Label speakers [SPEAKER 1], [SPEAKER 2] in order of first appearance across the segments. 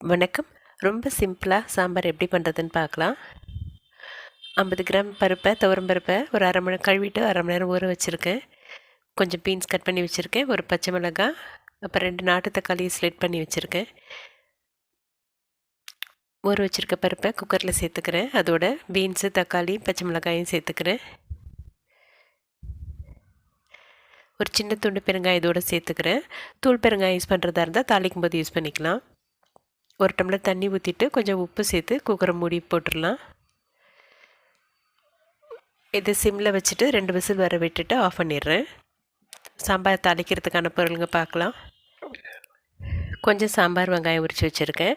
[SPEAKER 1] வணக்கம். ரொம்ப சிம்பிளாக சாம்பார் எப்படி பண்ணுறதுன்னு பார்க்கலாம். 50 கிராம் பருப்பை, துவரம் பருப்பை ஒரு அரை மணி கழுவிட்டு அரை மணி நேரம் ஊற வச்சுருக்கேன். கொஞ்சம் பீன்ஸ் கட் பண்ணி வச்சுருக்கேன், ஒரு பச்சை மிளகாய், அப்புறம் 2 நாட்டு தக்காளி ஸ்லைட் பண்ணி வச்சுருக்கேன். ஊற வச்சுருக்க பருப்பை குக்கரில் சேர்த்துக்கிறேன். அதோட பீன்ஸு, தக்காளி, பச்சை மிளகாயும் சேர்த்துக்கிறேன். ஒரு சின்ன துண்டு பெருங்காயம் இதோடு சேர்த்துக்கிறேன். தூள் பெருங்காயம் யூஸ் பண்ணுறதா இருந்தால் தாளிக்கும் போது யூஸ் பண்ணிக்கலாம். ஒரு டம்ளர் தண்ணி ஊற்றிட்டு கொஞ்சம் உப்பு சேர்த்து குக்கரை மூடி போட்டுடலாம். இது சிம்மில் வச்சுட்டு 2 விசில் வர விட்டுட்டு ஆஃப் பண்ணிடுறேன். சாம்பார் தாளிக்கிறதுக்கான பொருளுங்க பார்க்கலாம். கொஞ்சம் சாம்பார் வெங்காயம் உரித்து வச்சுருக்கேன்,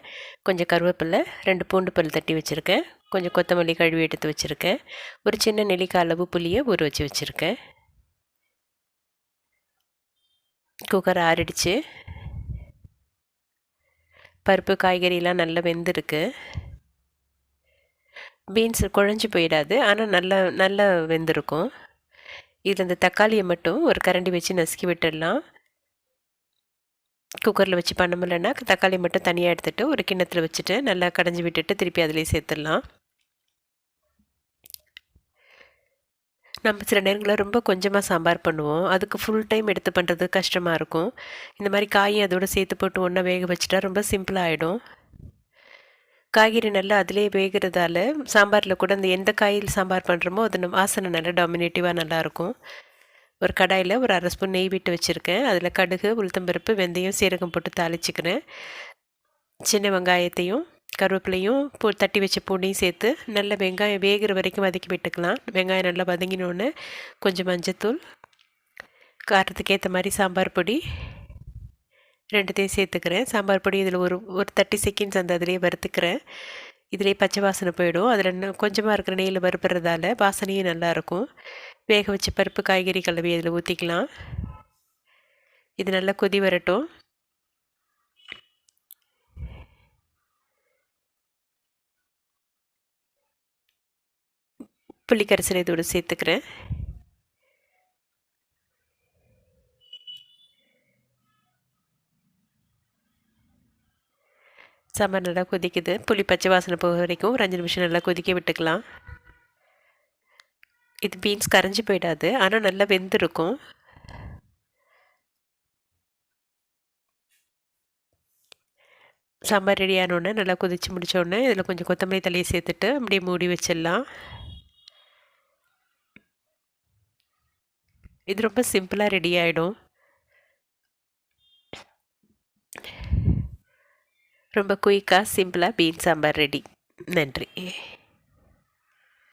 [SPEAKER 1] கொஞ்சம் கருவேப்பிலை, 2 பூண்டு பல் தட்டி வச்சுருக்கேன், கொஞ்சம் கொத்தமல்லி கழுவி எடுத்து வச்சுருக்கேன், ஒரு சின்ன நெல்லிக்காய் அளவு புளியை ஊற வச்சு வச்சுருக்கேன். குக்கர் ஆறிடுச்சு. பருப்பு காய்கறிலாம் நல்லா வெந்திருக்கு. பீன்ஸ் குழஞ்சி போயிடாது, ஆனால் நல்லா வெந்திருக்கும். இதில் இந்த தக்காளியை மட்டும் ஒரு கரண்டி வச்சு நசுக்கி விட்டுடலாம். குக்கரில் வச்சு பண்ண முடியலன்னா தக்காளி மட்டும் தனியாக எடுத்துகிட்டு ஒரு கிண்ணத்தில் வச்சுட்டு நல்லா கடைஞ்சி விட்டுட்டு திருப்பி அதிலே சேர்த்துடலாம். நம்ம சில நேரங்களில் ரொம்ப கொஞ்சமாக சாம்பார் பண்ணுவோம், அதுக்கு ஃபுல் டைம் எடுத்து பண்ணுறது கஷ்டமாக இருக்கும். இந்த மாதிரி காயும் அதோடு சேர்த்து போட்டு ஒன்றா வேக வச்சுட்டா ரொம்ப சிம்பிளாக ஆகிடும். காய்கறி நல்லா அதிலே வேகிறதால சாம்பாரில் கூட அந்த எந்த காயில் சாம்பார் பண்ணுறோமோ அது வாசனை நல்லா டாமினேட்டிவாக நல்லாயிருக்கும். ஒரு கடாயில் ஒரு அரை ஸ்பூன் நெய் விட்டு வச்சுருக்கேன். அதில் கடுகு, உளுத்தம்பருப்பு, வெந்தயம், சீரகம் போட்டு தாளிச்சிக்கிறேன். சின்ன வெங்காயத்தையும் கருவேப்பிலையும் தட்டி வச்ச பூண்டையும் சேர்த்து நல்லா வெங்காயம் வேகிற வரைக்கும் வதக்கி விட்டுக்கலாம். வெங்காயம் நல்லா வதங்கினோன்னு கொஞ்சம் மஞ்சத்தூள், காரத்துக்கு ஏற்ற மாதிரி சாம்பார் பொடி 2த்தையும் சேர்த்துக்கிறேன். சாம்பார் பொடி இதில் ஒரு 30 செகண்ட்ஸ் அந்த அதிலே வறுத்துக்கிறேன். இதிலே பச்சை வாசனை போயிடும். அதில் இன்னும் கொஞ்சமாக இருக்கிற நெய்யில் வறுப்புறதால வாசனையும் நல்லாயிருக்கும். வேக வச்ச பருப்பு காய்கறி கலவி அதில் ஊற்றிக்கலாம். இது நல்லா கொதி வரட்டும். புளி கரைசல் இதோடு சேர்த்துக்கிறேன். சாம்பார் நல்லா கொதிக்குது. புளி பச்சை வாசனை போக வரைக்கும் ஒரு 5 நிமிஷம் நல்லா கொதிக்க விட்டுக்கலாம். இது பீன்ஸ் கரைஞ்சி போயிடாது, ஆனால் நல்லா வெந்திருக்கும். சாம்பார் ரெடி ஆனோடனே நல்லா கொதித்து முடித்தோடனே இதில் கொஞ்சம் கொத்தமல்லி தழையை சேர்த்துட்டு அப்படியே மூடி வச்சிடலாம். இது ரொம்ப சிம்பிளாக ரெடி ஆகிடும். ரொம்ப குயிக்காக சிம்பிளாக பீன்ஸ் சாம்பார் ரெடி. நன்றி.